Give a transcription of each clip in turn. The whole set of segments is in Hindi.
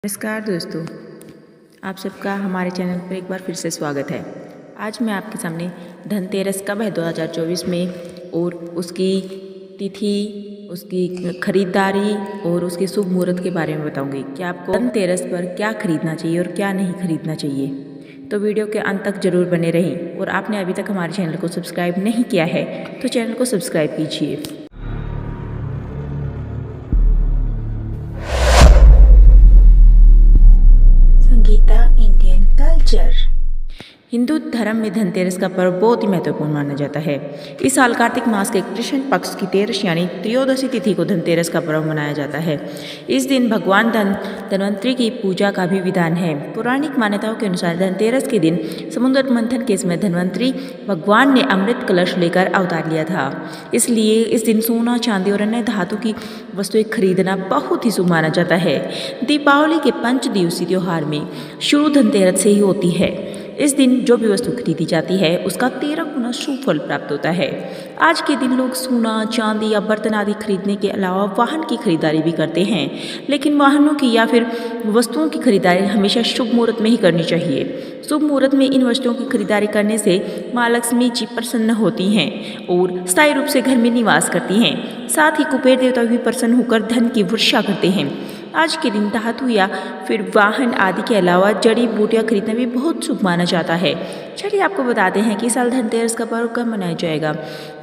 नमस्कार दोस्तों, आप सबका हमारे चैनल पर एक बार फिर से स्वागत है। आज मैं आपके सामने धनतेरस कब है 2024 में और उसकी तिथि, उसकी खरीदारी और उसके शुभ मुहूर्त के बारे में बताऊंगी कि आपको धनतेरस पर क्या खरीदना चाहिए और क्या नहीं खरीदना चाहिए। तो वीडियो के अंत तक जरूर बने रहें और आपने अभी तक हमारे चैनल को सब्सक्राइब नहीं किया है तो चैनल को सब्सक्राइब कीजिए। Sangeeta Indian culture. हिंदू धर्म में धनतेरस का पर्व बहुत ही महत्वपूर्ण माना जाता है। इस साल कार्तिक मास के कृष्ण पक्ष की तेरस यानी त्रयोदशी तिथि को धनतेरस का पर्व मनाया जाता है। इस दिन भगवान धन्वंतरि की पूजा का भी विधान है। पौराणिक मान्यताओं के अनुसार धनतेरस के दिन समुद्र मंथन के समय धन्वंतरि भगवान ने अमृत कलश लेकर अवतार लिया था। इसलिए इस दिन सोना, चांदी और अन्य धातु की वस्तुएं खरीदना बहुत ही शुभ माना जाता है। दीपावली के 5 दिवसीय त्योहार में शुरू धनतेरस से ही होती है। इस दिन जो भी वस्तु खरीदी जाती है उसका 13 गुना शुभ फल प्राप्त होता है। आज के दिन लोग सोना, चांदी या बर्तन आदि खरीदने के अलावा वाहन की खरीदारी भी करते हैं, लेकिन वाहनों की या फिर वस्तुओं की खरीदारी हमेशा शुभ मुहूर्त में ही करनी चाहिए। शुभ मुहूर्त में इन वस्तुओं की खरीदारी करने से माँ लक्ष्मी जी प्रसन्न होती हैं और स्थायी रूप से घर में निवास करती हैं। साथ ही कुबेर देवता भी प्रसन्न होकर धन की वर्षा करते हैं। आज के दिन धातु या फिर वाहन आदि के अलावा जड़ी बूटियां खरीदना भी बहुत शुभ माना जाता है। चलिए आपको बताते हैं कि इस साल धनतेरस का पर्व कब मनाया जाएगा।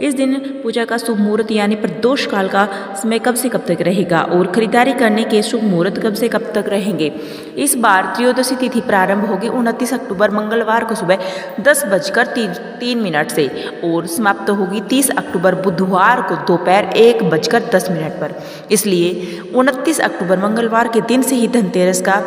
इस दिन पूजा का शुभ मुहूर्त यानी प्रदोष काल का समय कब से कब तक रहेगा और खरीदारी करने के शुभ मुहूर्त कब से कब तक रहेंगे। इस बार त्रयोदशी तिथि प्रारंभ होगी 29 अक्टूबर मंगलवार को सुबह 10:03 से और समाप्त होगी 30 अक्टूबर बुधवार को दोपहर 1:10 पर। इसलिए 29 अक्टूबर मंगलवार के दिन से ही धनतेरस का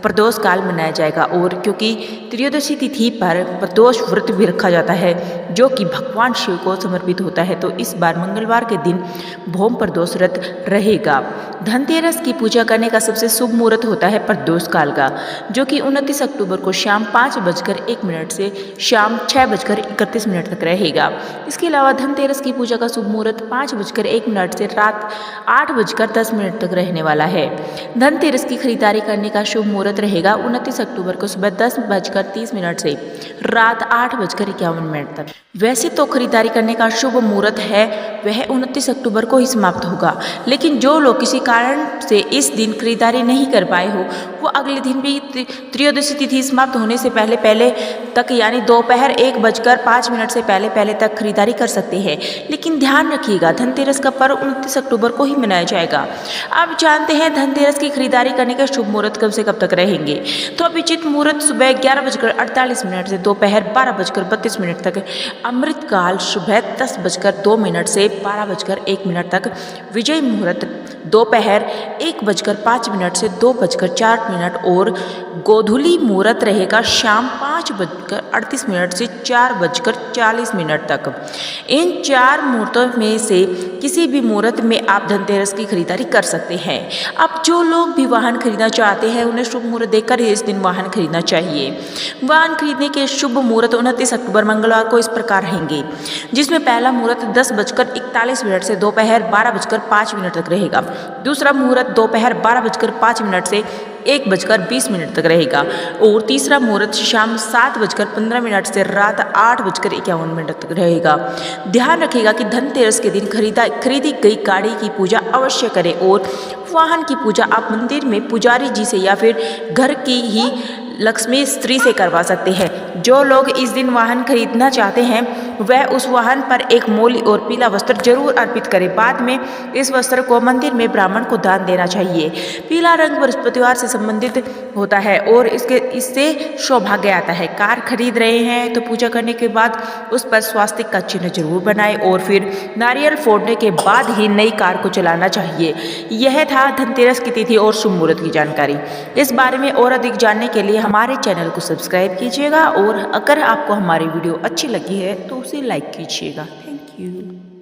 प्रदोष काल मनाया जाएगा। और क्योंकि त्रयोदशी तिथि पर प्रदोष व्रत भी रखा जाता है जो कि भगवान शिव को समर्पित होता है, तो इस बार मंगलवार के दिन भौम प्रदोष व्रत रहेगा। धनतेरस की पूजा करने का सबसे शुभ मुहूर्त होता है प्रदोष काल का, जो कि 29 अक्टूबर को शाम 5:01 से शाम 6:31 तक रहेगा। इसके अलावा धनतेरस की पूजा का शुभ मुहूर्त 5:01 से रात 8:10 तक रहने वाला है। धनतेरस की खरीदारी करने का शुभ मुहूर्त रहेगा 29 अक्टूबर को सुबह 10:30 से रात 8:51 तक। वैसे तो खरीदारी करने का शुभ मुहूर्त है वह 29 अक्टूबर को ही समाप्त होगा, लेकिन जो लोग किसी कारण से इस दिन खरीदारी नहीं कर पाए हो वो अगले दिन भी त्रयोदशी तिथि समाप्त होने से पहले तक यानी दोपहर 1:05 से पहले तक खरीदारी कर सकते हैं। लेकिन ध्यान रखिएगा धनतेरस का पर्व 29 अक्टूबर को ही मनाया जाएगा। आप जानते हैं धनतेरस की खरीदारी करने के शुभ मुहूर्त कब से कब तक रहेंगे। तो अभिजित मुहूर्त सुबह 11:48 से दोपहर 12:32 तक, अमृतकाल सुबह 10:02 से 12:01 तक, विजय मुहूर्त दोपहर 1:05 से 2:04 और गोधूली मुहूर्त रहेगा शाम 5:38 से 4:40 तक। इन 4 मुहूर्तों में से किसी भी मुहूर्त में आप धनतेरस की खरीदारी कर सकते हैं। अब जो लोग भी वाहन खरीदना चाहते हैं उन्हें शुभ मुहूर्त देखकर ही इस दिन वाहन खरीदना चाहिए। वाहन खरीदने के शुभ मुहूर्त 29 अक्टूबर मंगलवार को इस प्रकार रहेंगे, जिसमें पहला मुहूर्त 10:41 से दोपहर 12:05 तक रहेगा। दूसरा मुहूर्त दोपहर 12:05 से 1:20 तक रहेगा और तीसरा मुहूर्त शाम 7:15 से रात 8:51 तक रहेगा। ध्यान रखिएगा कि धनतेरस के दिन खरीदी गई गाड़ी की पूजा अवश्य करें और वाहन की पूजा आप मंदिर में पुजारी जी से या फिर घर की ही लक्ष्मी स्त्री से करवा सकते हैं। जो लोग इस दिन वाहन खरीदना चाहते हैं वह उस वाहन पर एक मोली और पीला वस्त्र जरूर अर्पित करें। बाद में इस वस्त्र को मंदिर में ब्राह्मण को दान देना चाहिए। पीला रंग बृहस्पतिवार से संबंधित होता है और इससे सौभाग्य आता है। कार खरीद रहे हैं तो पूजा करने के बाद उस पर स्वास्तिक का चिन्ह जरूर बनाएं और फिर नारियल फोड़ने के बाद ही नई कार को चलाना चाहिए। यह था धनतेरस की तिथि और शुभ मुहूर्त की जानकारी। इस बारे में और अधिक जानने के लिए हमारे चैनल को सब्सक्राइब कीजिएगा और अगर आपको हमारी वीडियो अच्छी लगी है तो उसे लाइक कीजिएगा।